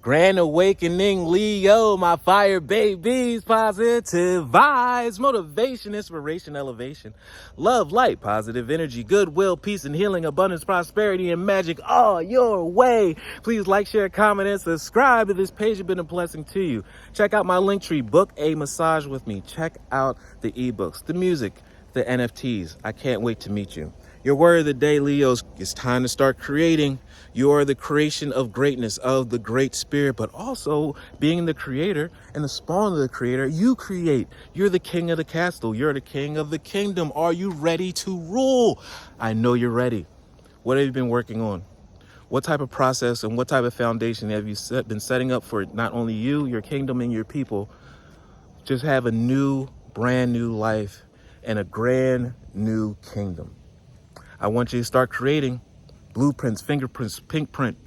Grand awakening, Leo, my fire babies, positive vibes, motivation, inspiration, elevation, love, light, positive energy, goodwill, peace and healing, abundance, prosperity, and magic all your way. Please like, share, comment, and subscribe to this page. It's been a blessing to you. Check out my LinkTree, book a massage with me. Check out the ebooks, the music, the NFTs. I can't wait to meet you. Your word of the day, Leos, it's time to start creating. You are the creation of greatness, of the great spirit, but also being the creator and the spawn of the creator, you create. You're the king of the castle. You're the king of the kingdom. Are you ready to rule? I know you're ready. What have you been working on? What type of process and what type of foundation have you been setting up for not only you, your kingdom, and your people? Just have a new, brand new life and a grand new kingdom. I want you to start creating blueprints, fingerprints, pink print,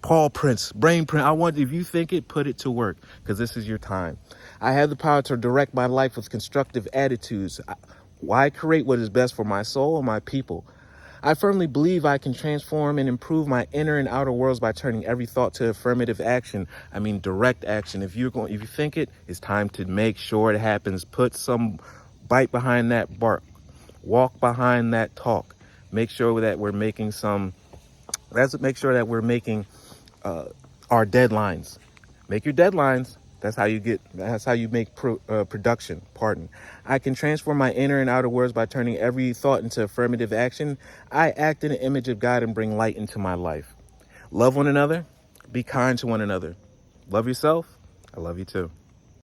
paw prints, brain print. I want, if you think it, put it to work, because this is your time. I have the power to direct my life with constructive attitudes. Why create what is best for my soul and my people? I firmly believe I can transform and improve my inner and outer worlds by turning every thought to affirmative action. I mean, direct action. If you think it, it's time to make sure it happens. Put some bite behind that bark. Walk behind that talk. Make sure that we're making make sure that we're making our deadlines. Make your deadlines. That's how you make production. I can transform my inner and outer worlds by turning every thought into affirmative action. I act in the image of God and bring light into my life. Love one another. Be kind to one another. Love yourself. I love you too.